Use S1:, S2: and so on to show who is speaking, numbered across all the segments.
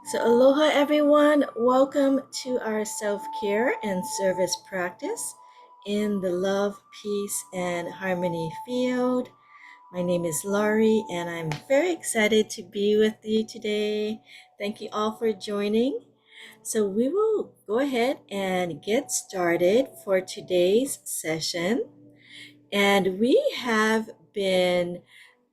S1: So, aloha everyone. Welcome to our self care and service practice in the love, peace, and harmony field. My name is Laurie, and I'm very excited to be with you today. Thank you all for joining. So, we will go ahead and get started for today's session. And we have been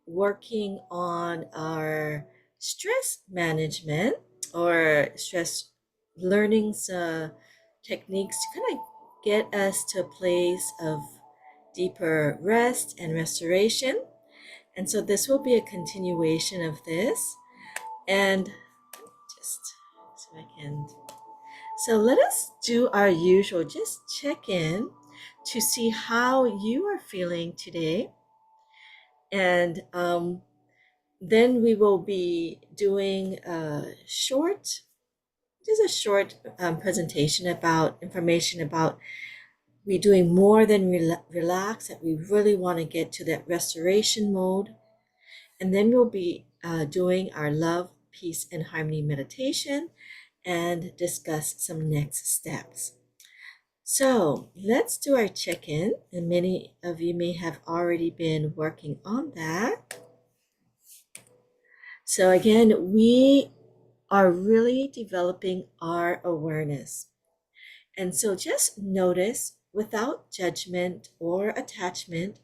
S1: working on our stress management or stress learnings techniques to kind of get us to a place of deeper rest and restoration. And so this will be a continuation of this. And just so I can. So let us do our usual, just check in to see how you are feeling today. And then we will be doing just a short presentation about information about we doing more than relax, that we really want to get to that restoration mode. And then we'll be doing our love, peace, and harmony meditation and discuss some next steps. So let's do our check-in, and many of you may have already been working on that. So again, we are really developing our awareness. And so just notice without judgment or attachment,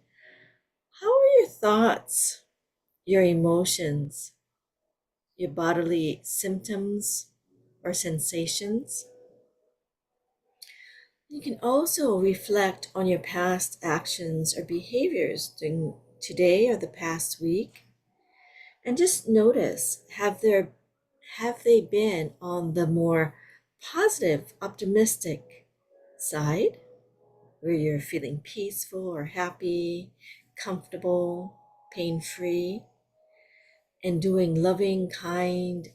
S1: how are your thoughts, your emotions, your bodily symptoms or sensations? You can also reflect on your past actions or behaviors during today or the past week. And just notice, have they been on the more positive, optimistic side, where you're feeling peaceful or happy, comfortable, pain-free, and doing loving, kind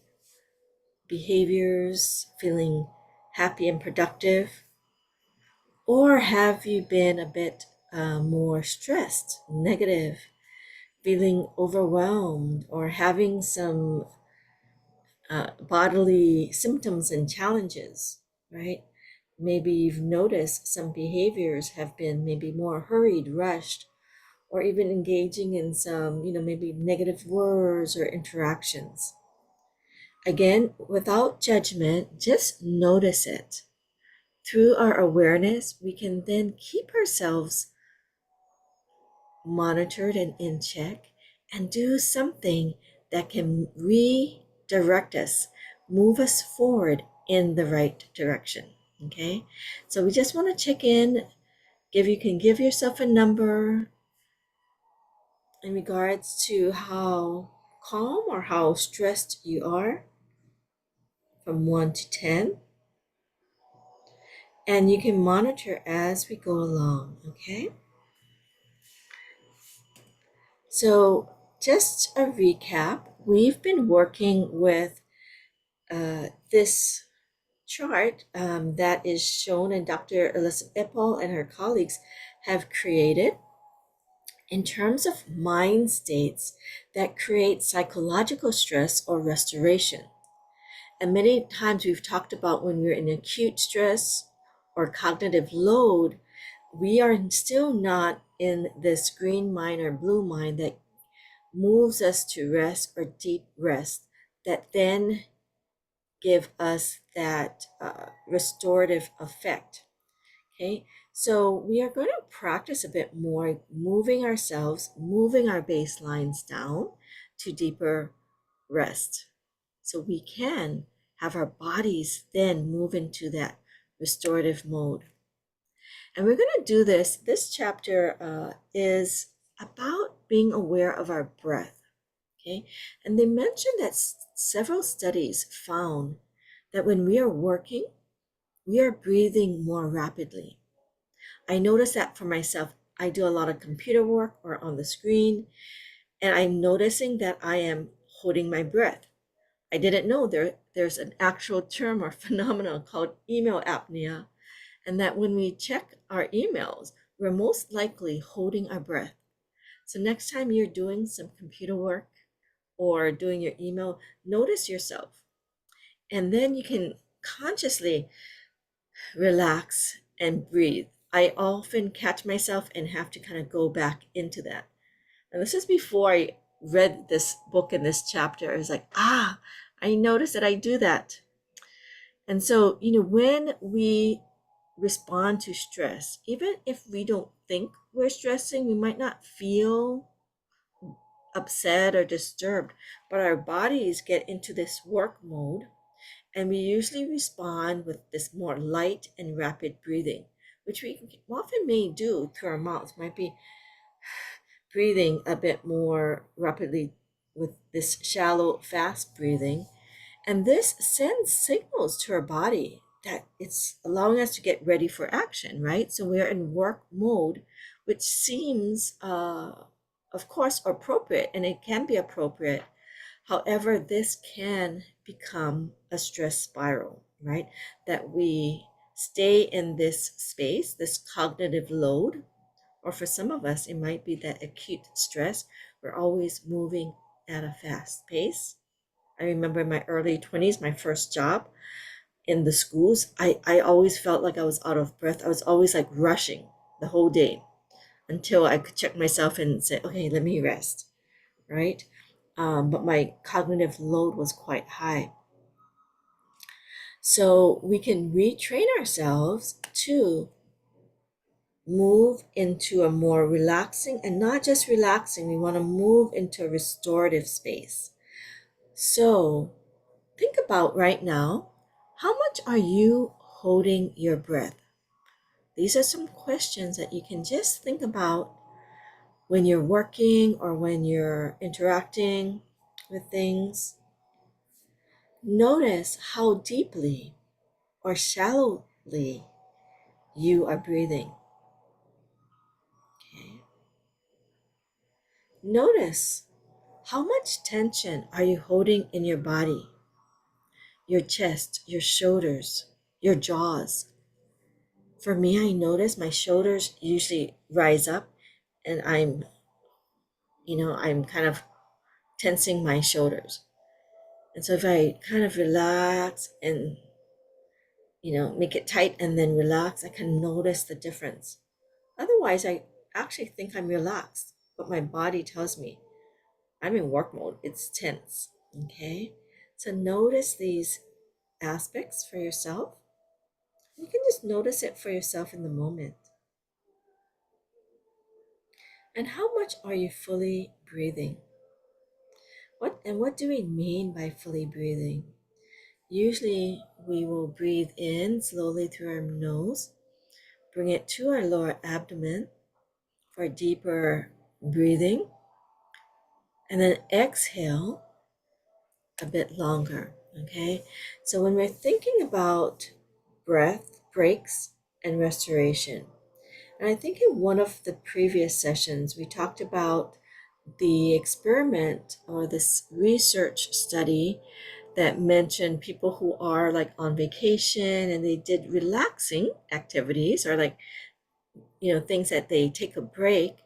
S1: behaviors, feeling happy and productive? Or have you been a bit more stressed, negative, feeling overwhelmed, or having some bodily symptoms and challenges, right? Maybe you've noticed some behaviors have been maybe more hurried, rushed, or even engaging in some, maybe negative words or interactions. Again, without judgment, just notice it. Through our awareness, we can then keep ourselves monitored and in check and do something that can redirect us, move us forward in the right direction. Okay, so we just want to check in. You can give yourself a number in regards to how calm or how stressed you are, from 1 to 10, and you can monitor as we go along. Okay, so just a recap, we've been working with this chart that is shown, and Dr. Elizabeth Epple and her colleagues have created in terms of mind states that create psychological stress or restoration. And many times we've talked about when we're in acute stress or cognitive load, we are still not in this green mind or blue mind that moves us to rest or deep rest, that then give us that restorative effect. Okay, so we are going to practice a bit more moving ourselves, moving our baselines down to deeper rest, so we can have our bodies then move into that restorative mode. And we're going to do this. This chapter is about being aware of our breath. Okay, and they mentioned that several studies found that when we are working, we are breathing more rapidly. I notice that for myself. I do a lot of computer work or on the screen, and I'm noticing that I am holding my breath. I didn't know there's an actual term or phenomenon called email apnea, and that when we check our emails, we're most likely holding our breath. So next time you're doing some computer work or doing your email, notice yourself. And then you can consciously relax and breathe. I often catch myself and have to kind of go back into that. And this is before I read this book in this chapter. I was like, I noticed that I do that. And so, when we respond to stress, even if we don't think we're stressing, we might not feel upset or disturbed, but our bodies get into this work mode, and we usually respond with this more light and rapid breathing, which we often may do through our mouths. Might be breathing a bit more rapidly with this shallow, fast breathing. And this sends signals to our body that it's allowing us to get ready for action, right? So we're in work mode, which seems, of course, appropriate, and it can be appropriate. However, this can become a stress spiral, right? That we stay in this space, this cognitive load, or for some of us, it might be that acute stress. We're always moving at a fast pace. I remember in my early 20s, my first job in the schools, I always felt like I was out of breath. I was always like rushing the whole day until I could check myself and say, okay, let me rest, right? But my cognitive load was quite high. So we can retrain ourselves to move into a more relaxing, and not just relaxing, we want to move into a restorative space. So think about right now, how much are you holding your breath? These are some questions that you can just think about when you're working or when you're interacting with things. Notice how deeply or shallowly you are breathing. Okay. Notice how much tension are you holding in your body, your chest, your shoulders, your jaws. For me, I notice my shoulders usually rise up, and I'm kind of tensing my shoulders. And so if I kind of relax and, make it tight and then relax, I can notice the difference. Otherwise, I actually think I'm relaxed, but my body tells me I'm in work mode. It's tense. Okay. So notice these aspects for yourself. You can just notice it for yourself in the moment. And how much are you fully breathing? What do we mean by fully breathing? Usually we will breathe in slowly through our nose, bring it to our lower abdomen for deeper breathing, and then exhale a bit longer. Okay, so when we're thinking about breath breaks and restoration, and I think in one of the previous sessions we talked about the experiment or this research study that mentioned people who are like on vacation and they did relaxing activities, or like, things that they take a break,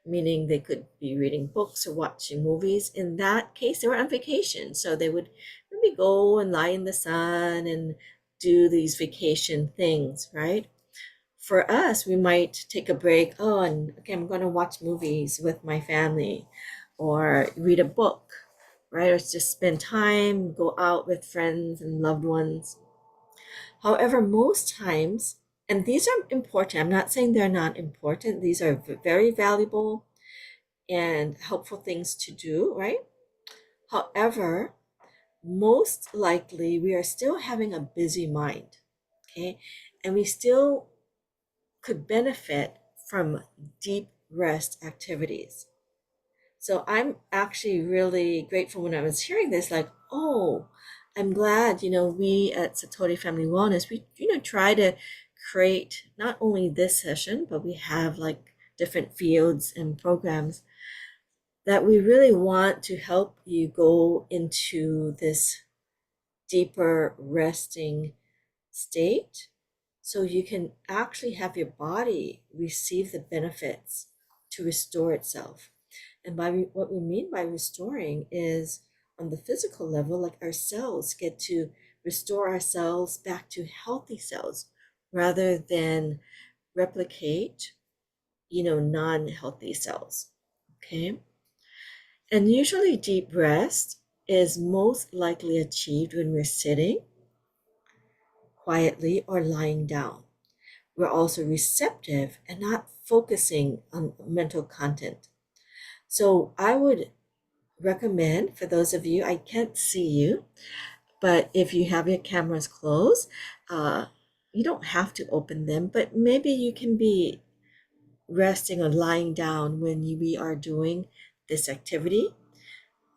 S1: meaning they could be reading books or watching movies. In that case, they were on vacation. So they would maybe go and lie in the sun and do these vacation things, right? For us, we might take a break. Oh, and okay, I'm going to watch movies with my family or read a book, right? Or just spend time, go out with friends and loved ones. However, most times, and these are important, I'm not saying they're not important, these are very valuable and helpful things to do, right? However, most likely we are still having a busy mind, okay? And we still could benefit from deep rest activities. So I'm actually really grateful when I was hearing this, like, oh, I'm glad, we at Satori Family Wellness, we, try to create not only this session, but we have like different fields and programs that we really want to help you go into this deeper resting state so you can actually have your body receive the benefits to restore itself. And what we mean by restoring is on the physical level, like our cells get to restore our cells back to healthy cells rather than replicate, non-healthy cells. Okay? And usually deep rest is most likely achieved when we're sitting quietly or lying down. We're also receptive and not focusing on mental content. So I would recommend, for those of you, I can't see you, but if you have your cameras closed, uh, you don't have to open them, but maybe you can be resting or lying down when we are doing this activity.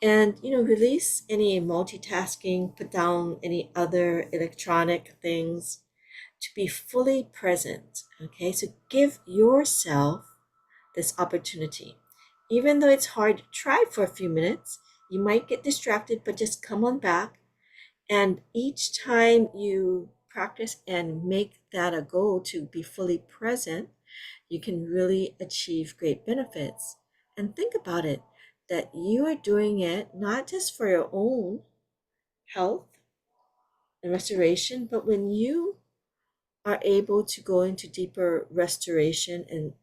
S1: And, release any multitasking, put down any other electronic things to be fully present. Okay, so give yourself this opportunity. Even though it's hard, try for a few minutes. You might get distracted, but just come on back. And each time you practice and make that a goal to be fully present, you can really achieve great benefits. And think about it, that you are doing it not just for your own health and restoration, but when you are able to go into deeper restoration and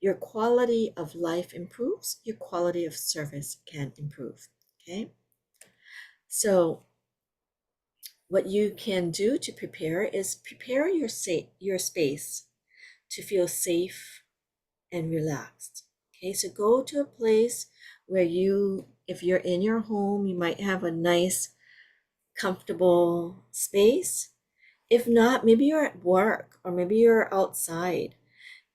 S1: your quality of life improves, your quality of service can improve. Okay? So what you can do to prepare is prepare your space to feel safe and relaxed. Okay, so go to a place where if you're in your home, you might have a nice, comfortable space. If not, maybe you're at work or maybe you're outside.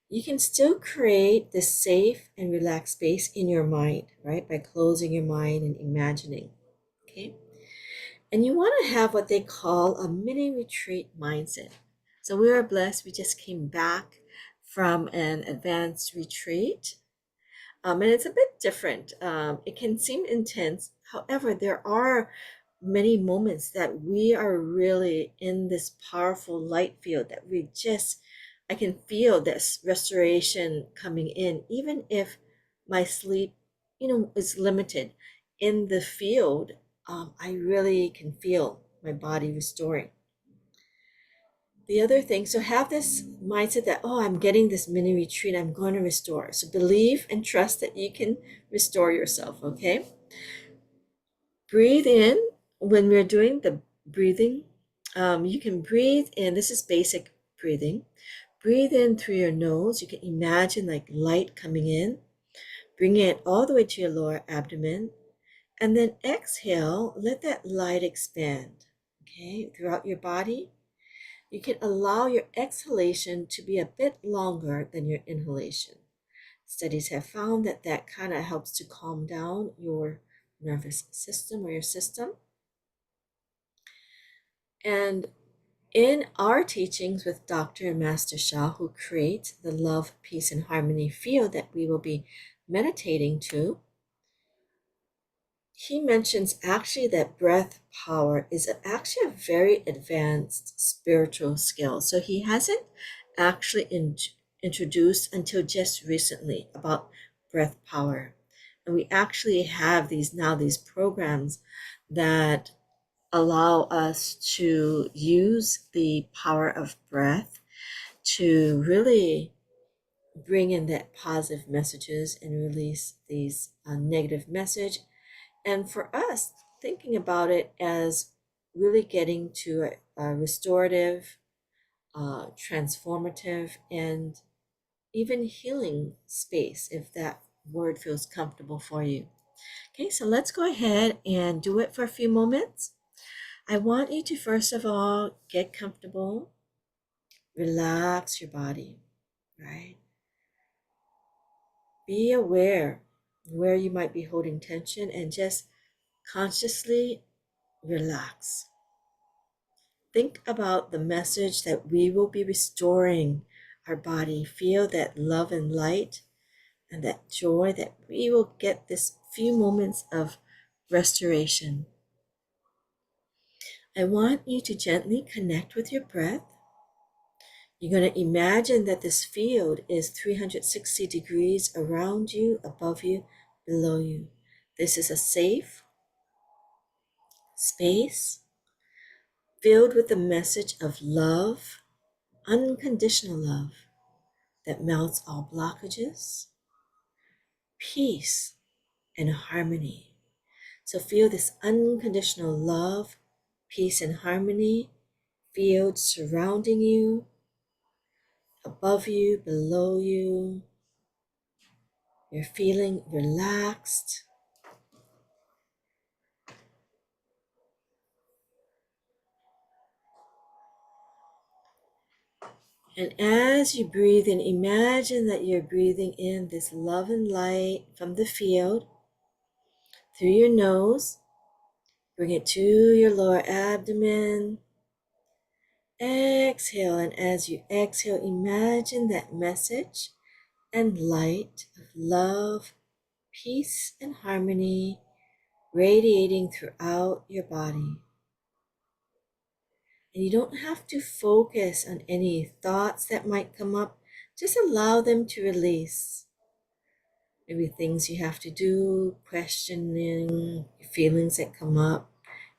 S1: You can still create this safe and relaxed space in your mind, right? By closing your mind and imagining. Okay. And you want to have what they call a mini retreat mindset. So we are blessed. We just came back from an advanced retreat. And it's a bit different. It can seem intense. However, there are many moments that we are really in this powerful light field that I can feel this restoration coming in, even if my sleep, is limited. In the field, I really can feel my body restoring. The other thing, so have this mindset that, oh, I'm getting this mini retreat, I'm going to restore. So believe and trust that you can restore yourself, okay? Breathe in. When we're doing the breathing, you can breathe in. This is basic breathing. Breathe in through your nose. You can imagine like light coming in, bringing it all the way to your lower abdomen. And then exhale, let that light expand, okay, throughout your body. You can allow your exhalation to be a bit longer than your inhalation. Studies have found that that kind of helps to calm down your nervous system or your system. And in our teachings with Dr. and Master Shah, who creates the love, peace, and harmony field that we will be meditating to, he mentions actually that breath power is actually a very advanced spiritual skill. So he hasn't actually introduced until just recently about breath power. And we actually have these programs that allow us to use the power of breath to really bring in that positive messages and release these negative message. And for us, thinking about it as really getting to a restorative, transformative, and even healing space, if that word feels comfortable for you. Okay, so let's go ahead and do it for a few moments. I want you to first of all get comfortable, relax your body, right? Be aware where you might be holding tension and just consciously relax. Think about the message that we will be restoring our body. Feel that love and light and that joy that we will get this few moments of restoration. I want you to gently connect with your breath. You're going to imagine that this field is 360 degrees around you, above you, below you. This is a safe space filled with the message of love, unconditional love that melts all blockages, peace, and harmony. So feel this unconditional love, peace, and harmony field surrounding you, above you, below you. You're feeling relaxed. And as you breathe in, imagine that you're breathing in this love and light from the field through your nose. Bring it to your lower abdomen. Exhale, and as you exhale, imagine that message and light of love, peace, and harmony radiating throughout your body. And you don't have to focus on any thoughts that might come up. Just allow them to release. Maybe things you have to do, questioning, feelings that come up,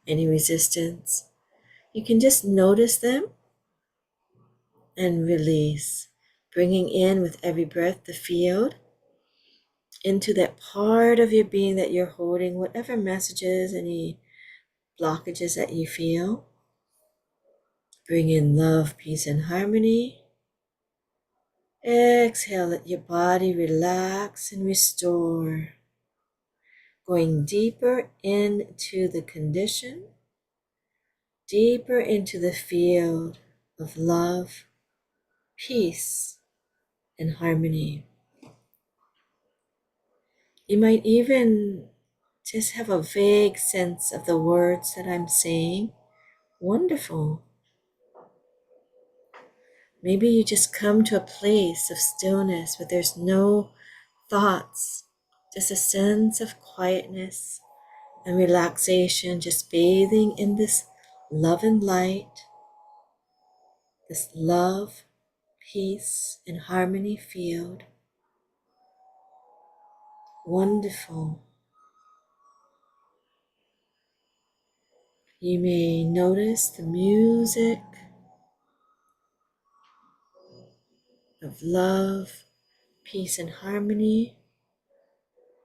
S1: any resistance. You can just notice them and release, bringing in with every breath the field into that part of your being that you're holding, whatever messages, any blockages that you feel. Bring in love, peace, and harmony. Exhale, let your body relax and restore. Going deeper into the condition, deeper into the field of love, peace, and harmony. You might even just have a vague sense of the words that I'm saying. Wonderful. Maybe you just come to a place of stillness where there's no thoughts, just a sense of quietness and relaxation, just bathing in this love and light, this love, peace, and harmony field. Wonderful. You may notice the music of love, peace, and harmony,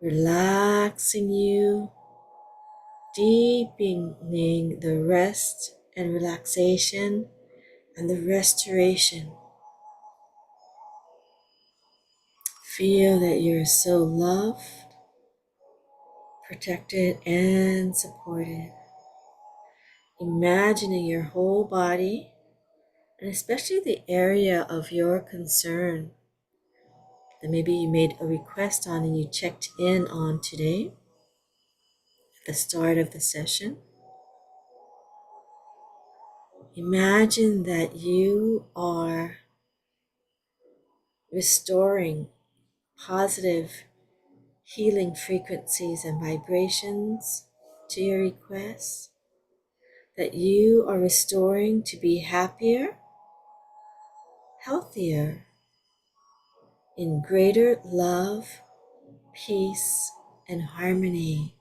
S1: relaxing you, deepening the rest and relaxation and the restoration. Feel that you're so loved, protected, and supported. Imagining your whole body, and especially the area of your concern that maybe you made a request on and you checked in on today at the start of the session. Imagine that you are restoring positive healing frequencies and vibrations to your requests, that you are restoring to be happier, healthier, in greater love, peace, and harmony.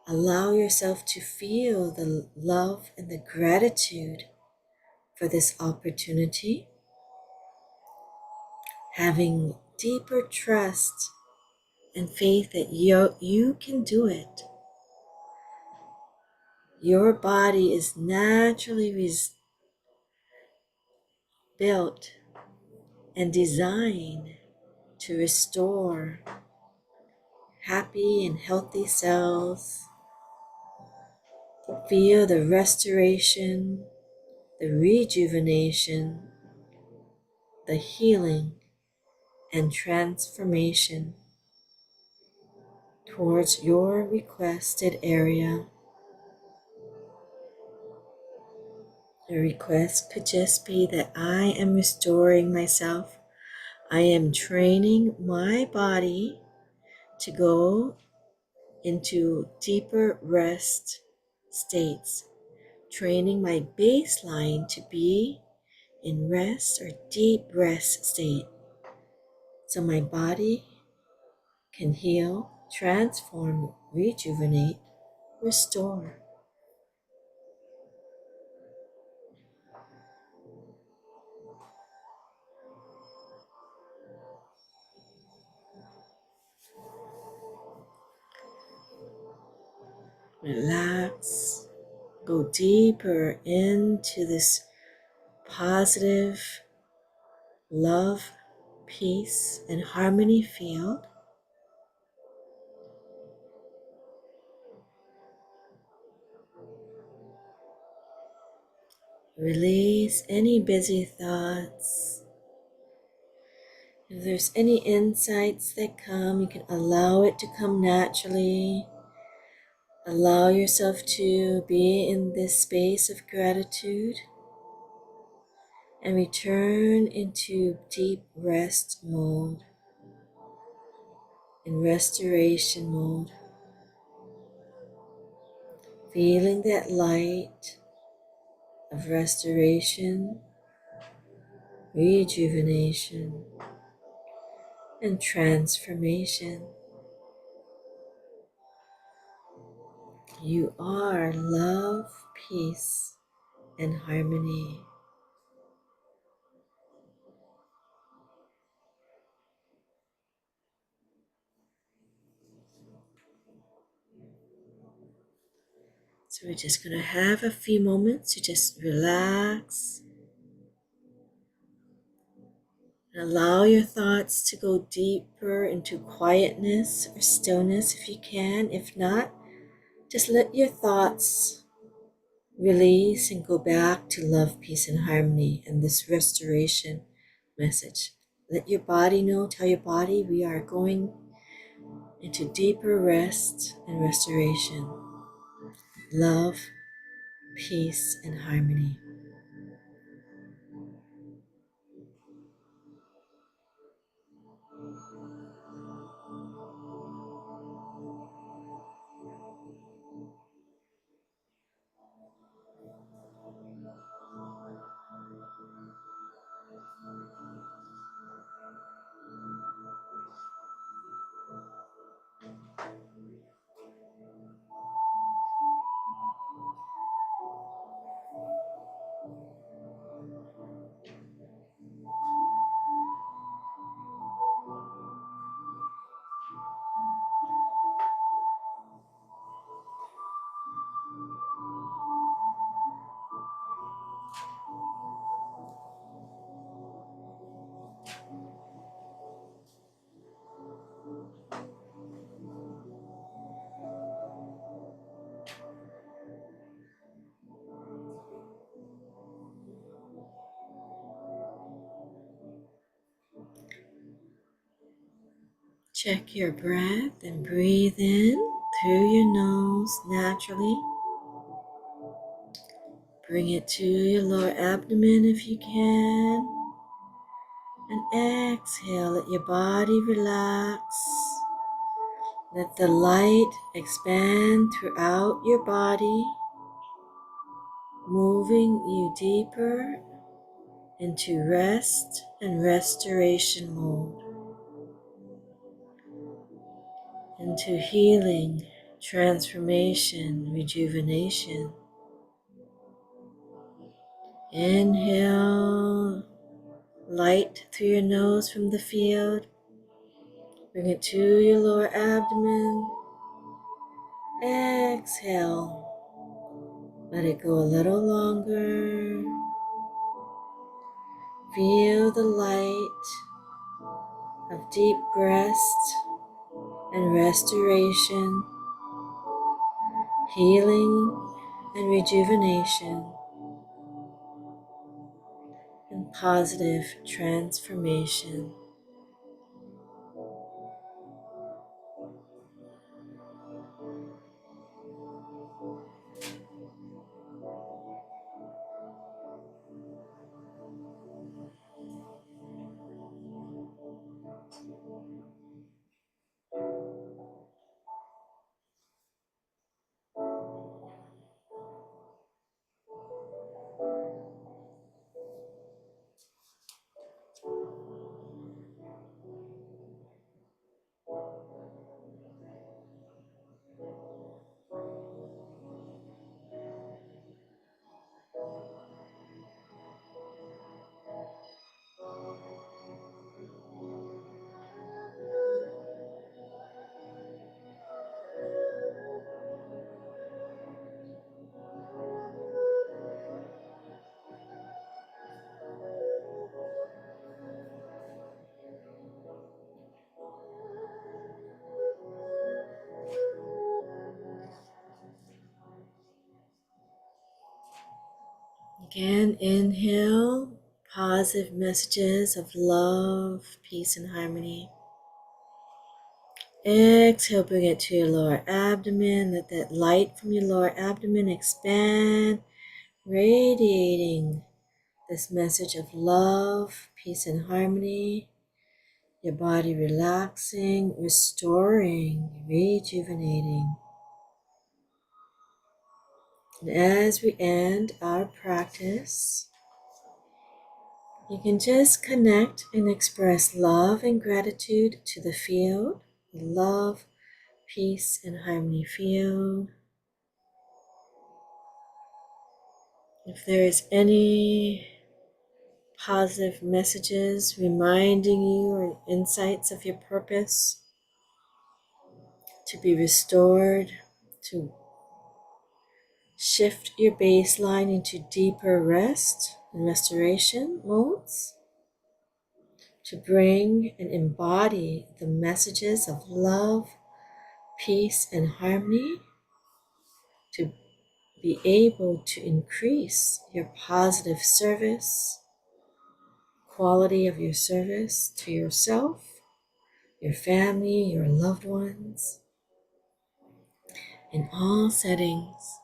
S1: Allow yourself to feel the love and the gratitude for this opportunity, having deeper trust and faith that you can do it. Your body is naturally built and designed to restore happy and healthy cells. Feel the restoration, the rejuvenation, the healing, and transformation towards your requested area. The request could just be that I am restoring myself. I am training my body to go into deeper rest states, training my baseline to be in rest or deep rest state, so my body can heal, transform, rejuvenate, restore. Relax. Go deeper into this positive love, peace, and harmony field. Release any busy thoughts. If there's any insights that come, you can allow it to come naturally. Allow yourself to be in this space of gratitude and return into deep rest mode, in restoration mode, feeling that light of restoration, rejuvenation, and transformation. You are love, peace, and harmony. So we're just going to have a few moments to just relax and allow your thoughts to go deeper into quietness or stillness if you can. If not, just let your thoughts release and go back to love, peace, and harmony and this restoration message. Let your body know, tell your body we are going into deeper rest and restoration, love, peace, and harmony. Check your breath and breathe in through your nose naturally. Bring it to your lower abdomen if you can. And exhale, let your body relax. Let the light expand throughout your body, moving you deeper into rest and restoration mode, into healing, transformation, rejuvenation. Inhale light through your nose from the field. Bring it to your lower abdomen. Exhale. Let it go a little longer. Feel the light of deep rest and restoration, healing and rejuvenation, and positive transformation. Again, inhale positive messages of love, peace, and harmony. Exhale, bring it to your lower abdomen. Let that light from your lower abdomen expand, radiating this message of love, peace, and harmony. Your body relaxing, restoring, rejuvenating. And as we end our practice, you can just connect and express love and gratitude to the field, love, peace, and harmony field. If there is any positive messages reminding you or insights of your purpose to be restored, to shift your baseline into deeper rest and restoration modes, to bring and embody the messages of love, peace, and harmony, to be able to increase your positive service, quality of your service to yourself, your family, your loved ones, in all settings.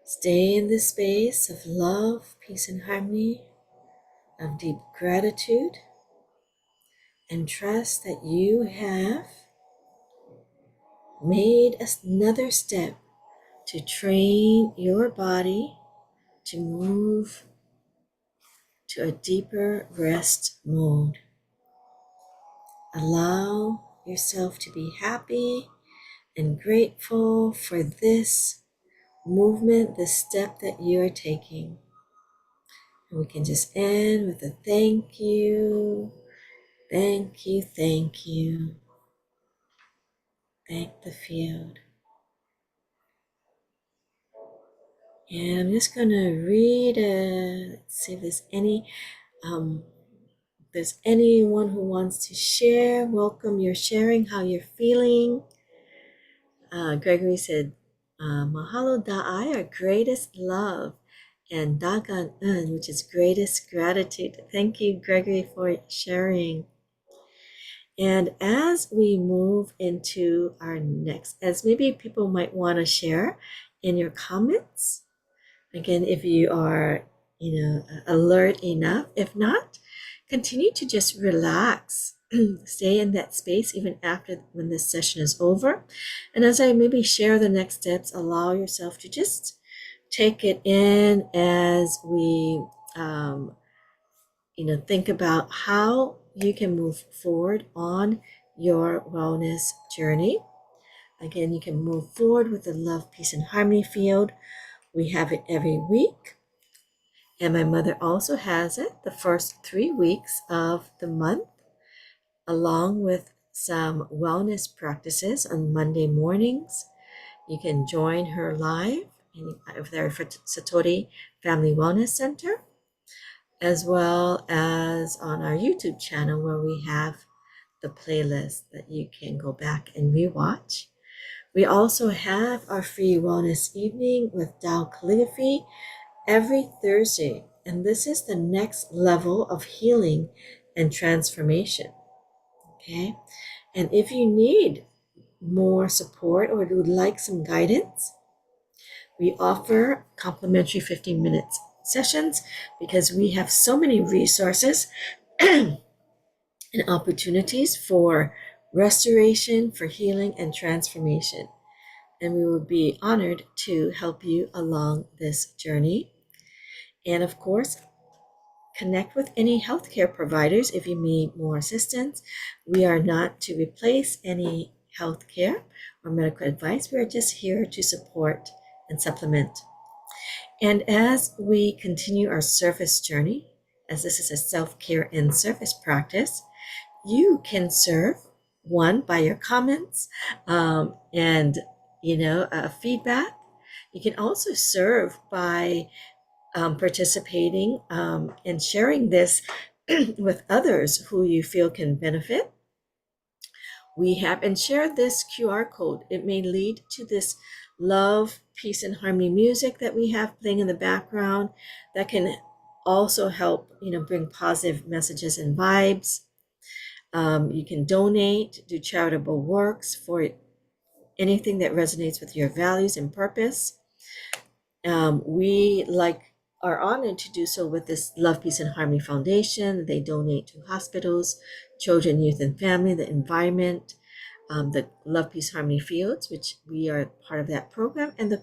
S1: Stay in this space of love, peace, and harmony, of deep gratitude, and trust that you have made another step to train your body to move to a deeper rest mode. Allow yourself to be happy and grateful for this movement, this step that you are taking. And we can just end with a thank you, thank you, thank you. Thank the field. And I'm just going to read, let's see if there's anyone who wants to share. Welcome, you're sharing how you're feeling. Gregory said, Mahalo da'ai, our greatest love, and dagan un, which is greatest gratitude. Thank you, Gregory, for sharing. And as we move into our next, as maybe people might want to share in your comments, again, if you are, alert enough. If not, continue to just relax. Stay in that space even after when this session is over. And as I maybe share the next steps, allow yourself to just take it in as we, think about how you can move forward on your wellness journey. Again, you can move forward with the love, peace, and harmony field. We have it every week. And my mother also has it the first 3 weeks of the month, along with some wellness practices on Monday mornings. You can join her live over there for Satori Family Wellness Center, as well as on our YouTube channel where we have the playlist that you can go back and rewatch. We also have our free wellness evening with Tao Calligraphy every Thursday, and this is the next level of healing and transformation. Okay, and if you need more support or would like some guidance, we offer complimentary 15-minute sessions because we have so many resources and opportunities for restoration, for healing, and transformation. And we will be honored to help you along this journey. And of course, connect with any healthcare providers if you need more assistance. We are not to replace any healthcare or medical advice. We are just here to support and supplement. And as we continue our service journey, as this is a self-care and service practice, you can serve, one, by your comments and feedback. You can also serve by participating and sharing this with others who you feel can benefit. We have, and share this QR code. It may lead to this love, peace, and harmony music that we have playing in the background that can also help, bring positive messages and vibes. You can donate, do charitable works for anything that resonates with your values and purpose. We are honored to do so with this Love, Peace, and Harmony Foundation. They donate to hospitals, children, youth, and family, the environment, the Love, Peace, Harmony Fields, which we are part of that program, and the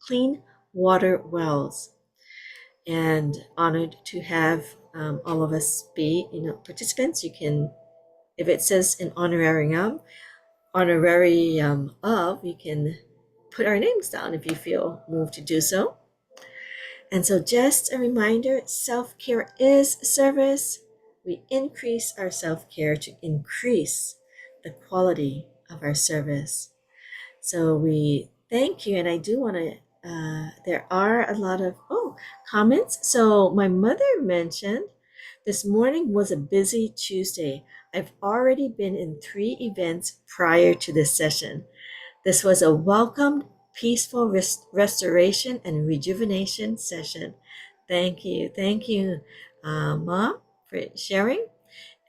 S1: Clean Water Wells. And honored to have all of us be, participants. You can, if it says an honorarium of, you can put our names down if you feel moved to do so. And so just a reminder, self-care is service. We increase our self-care to increase the quality of our service. So we thank you. And I do want to, there are a lot of, comments. So my mother mentioned this morning was a busy Tuesday. I've already been in 3 events prior to this session. This was a welcomed, peaceful restoration and rejuvenation session. Thank you. Thank you, Mom, for sharing.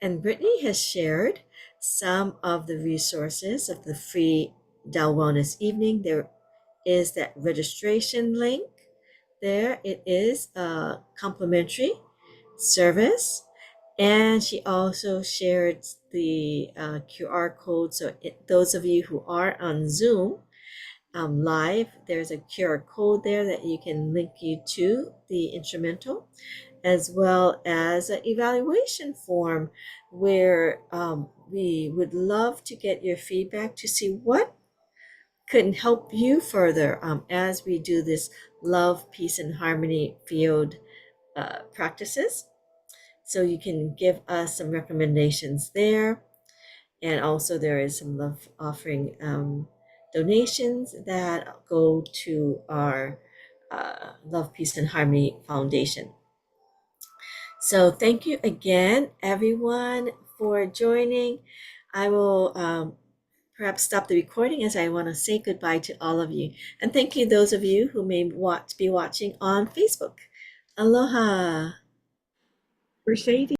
S1: And Brittany has shared some of the resources of the free Tao Wellness Evening. There is that registration link. There it is a complimentary service. And she also shared the QR code. So those of you who are on Zoom live, there's a QR code there that you can link you to the instrumental, as well as an evaluation form where we would love to get your feedback to see what could help you further as we do this love, peace, and harmony field practices. So you can give us some recommendations there. And also there is some love offering donations that go to our Love, Peace, and Harmony Foundation. So thank you again, everyone, for joining. I will perhaps stop the recording as I want to say goodbye to all of you. And thank you those of you who may be watching on Facebook. Aloha.
S2: For shading.